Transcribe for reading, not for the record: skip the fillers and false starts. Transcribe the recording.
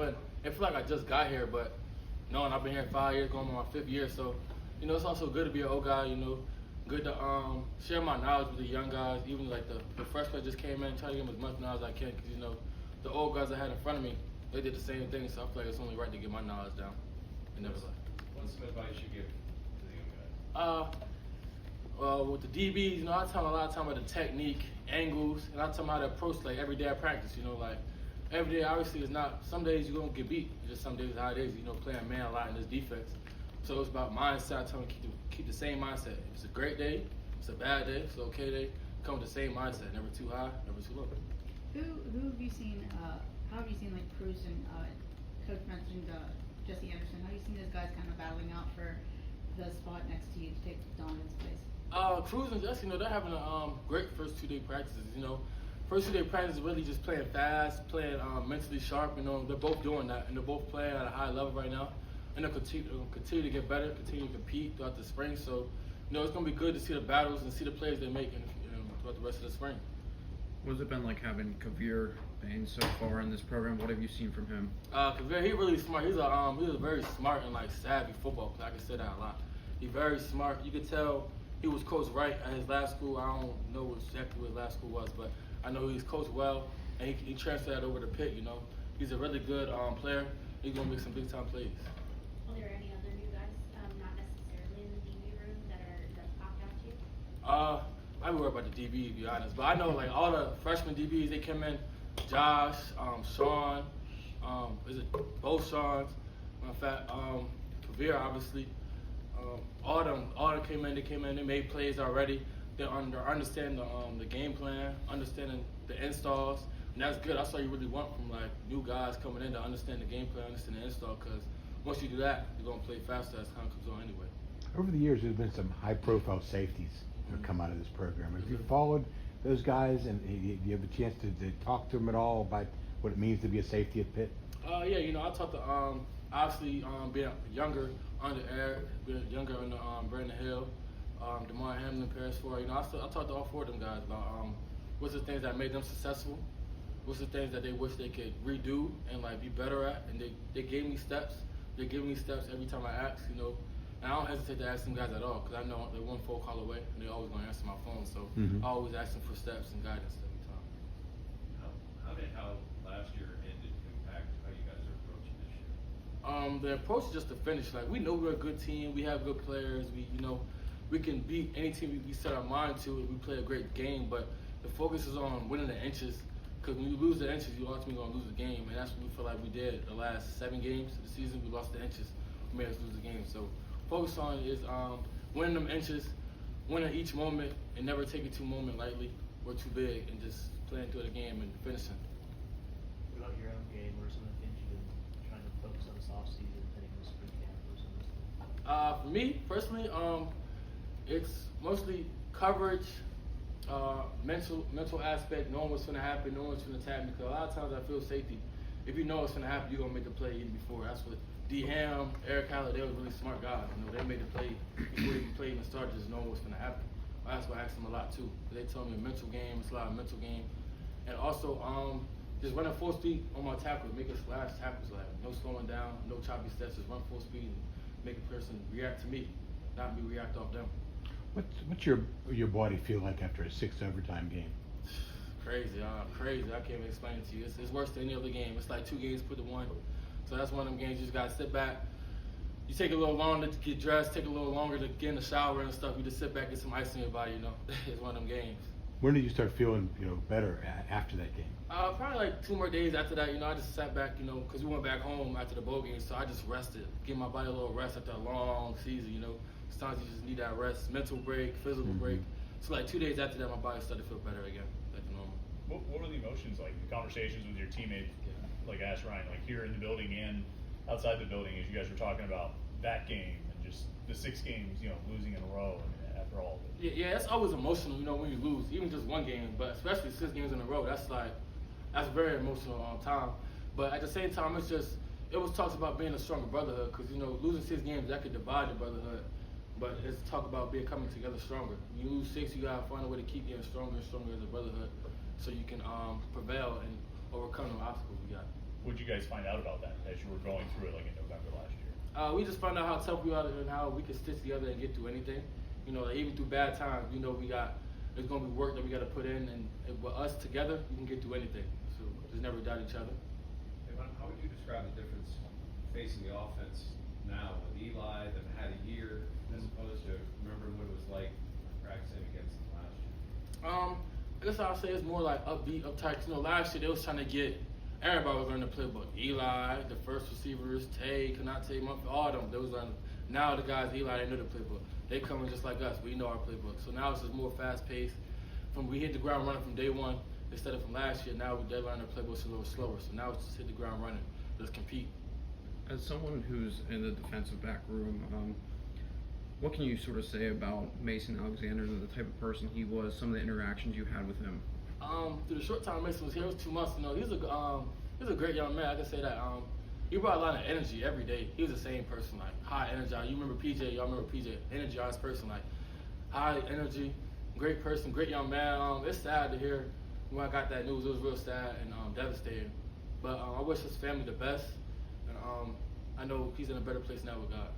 and it feel like I just got here, but knowing I've been here 5 years, going on my 5th year, so it's also good to be an old guy. Good to share my knowledge with the young guys, even like the freshmen just came in, try to give them as much knowledge as I can, because the old guys I had in front of me, they did the same thing, so I feel like it's only right to get my knowledge down. What's some advice you give to the young guys? With the DBs, I tell them a lot of time about the technique, angles, and I tell them how to approach like every day at practice. Like every day obviously is not. Some days you're gonna get beat. Just some days how it is. Playing man a lot in this defense. So it's about mindset. I tell them keep the same mindset. If it's a great day, it's a bad day, it's an okay day. Come with the same mindset. Never too high, never too low. Who have you seen? How have you seen like Cruz and Coach mentioned Jesse Anderson? How have you seen those guys kind of battling out for the spot next to you to take Donovan's place? Cruz and Jesse, they're having a great first 2-day practices. First 2-day practice is really just playing fast, playing mentally sharp. They're both doing that, and they're both playing at a high level right now. And they'll continue to get better, continue to compete throughout the spring. So, it's going to be good to see the battles and see the plays they make throughout the rest of the spring. What's it been like having Kavir Bain so far in this program? What have you seen from him? Kavir, he's really smart. He's a very smart and savvy football player. I can say that a lot. He's very smart. You could tell he was coached right at his last school. I don't know exactly what his last school was, but I know he's coached well, and he transferred that over to Pitt. He's a really good player. He's gonna make some big time plays. Are there any other new guys, not necessarily in the DB room, that popped out to you? I be worried about the DB, to be honest, but I know all the freshman DBs, they came in. Josh, Sean, is it both Seans? In fact, Kavir obviously. All them came in. They made plays already. They understand the game plan, understanding the installs, and that's good. That's all you really want from new guys coming in to understand the game plan, understand the install. Because once you do that, you're gonna play faster as time comes on anyway. Over the years, there's been some high-profile safeties that have come out of this program. Have you followed those guys, and do you have a chance to talk to them at all about what it means to be a safety at Pitt? Yeah, I talked to obviously being younger under Eric, being younger under Brandon Hill, DeMar Hamlin, Paris Ford. I talked to all 4 of them guys about what's the things that made them successful, what's the things that they wish they could redo and be better at, and they gave me steps. They give me steps every time I ask, and I don't hesitate to ask them guys at all, because I know they're one phone call away, and they're always going to answer my phone, so I always ask them for steps and guidance every time. How did last year ended impact how you guys are approaching this year? The approach is just to finish. We know we're a good team, we have good players, we can beat any team we set our mind to if we play a great game, but the focus is on winning the inches, because when you lose the inches, you're ultimately going to lose the game, and that's what we feel like we did the last 7 games of the season. We lost the inches, we made us lose the game. So focus on is winning them inches, winning each moment, and never taking two moment lightly or too big, and just playing through the game and finishing. What about your own game? What are some of the things you've been trying to focus on this offseason, heading into spring camp? What are some of those things? For me personally, it's mostly coverage, mental aspect, knowing what's going to happen, knowing what's going to happen. Because a lot of times I feel safety. If you know what's going to happen, you're going to make the play even before. That's what D. Ham, Eric Haller, they were really smart guys. They made the play before they played even started, just knowing what's going to happen. That's why I asked them a lot too. They told me a mental game, it's a lot of mental game. And also, just running full speed on my tackles, making slash tackles, no slowing down, no choppy steps, just run full speed and make a person react to me, not me react off them. What's your body feel like after a 6 overtime game? Crazy, crazy. I can't even explain it to you. It's worse than any other game. It's like 2 games put to 1. So that's one of them games you just gotta sit back. You take a little longer to get dressed, take a little longer to get in the shower and stuff. You just sit back, get some ice in your body, It's one of them games. When did you start feeling, better after that game? Probably like 2 more days after that, I just sat back, because we went back home after the bowl game, so I just rested, give my body a little rest after a long season, Sometimes you just need that rest, mental break, physical break. So like 2 days after that, my body started to feel better again, like normal. What were the emotions like, the conversations with your teammates, like Ash Ryan, like here in the building and outside the building, as you guys were talking about that game and just the 6 games, losing in a row after all of it? Yeah, it's always emotional, when you lose, even just 1 game, but especially 6 games in a row, that's very emotional time. But at the same time, it was talks about being a stronger brotherhood, because losing 6 games, that could divide the brotherhood. But it's talk about coming together stronger. When you lose 6, you gotta find a way to keep getting stronger and stronger as a brotherhood, so you can prevail and overcome the obstacles we got. What'd you guys find out about that as you were going through it, like in November last year? We just found out how tough we are and how we can stitch together and get through anything. You know, like, even through bad times, we know there's gonna be work that we gotta put in, and with us together, we can get through anything. So just never doubt each other. How would you describe the difference facing the offense now with Eli that had a year as opposed to remembering what it was like practicing against them last year? I guess I'll say it's more like upbeat, uptight. You know, last year they was trying to get everybody was learning the playbook. Eli, the first receivers, Tay, Kanate, Mumphy, all of them. They was learning. Now the guys, Eli, they know the playbook. They coming just like us. We know our playbook. So now it's just more fast paced. We hit the ground running from day one instead of from last year. Now they learn the playbook a little slower. So now it's just hit the ground running. Let's compete. As someone who's in the defensive back room, what can you sort of say about Mason Alexander, the type of person he was, some of the interactions you had with him? Through the short time Mason was here, it was 2 months. You know, he's a great young man. I can say that. He brought a lot of energy every day. He was the same person, like high energy. You remember PJ? Y'all remember PJ? Energized person, like high energy, great person, great young man. It's sad to hear when I got that news. It was real sad and devastating. But I wish his family the best, and I know he's in a better place now with God.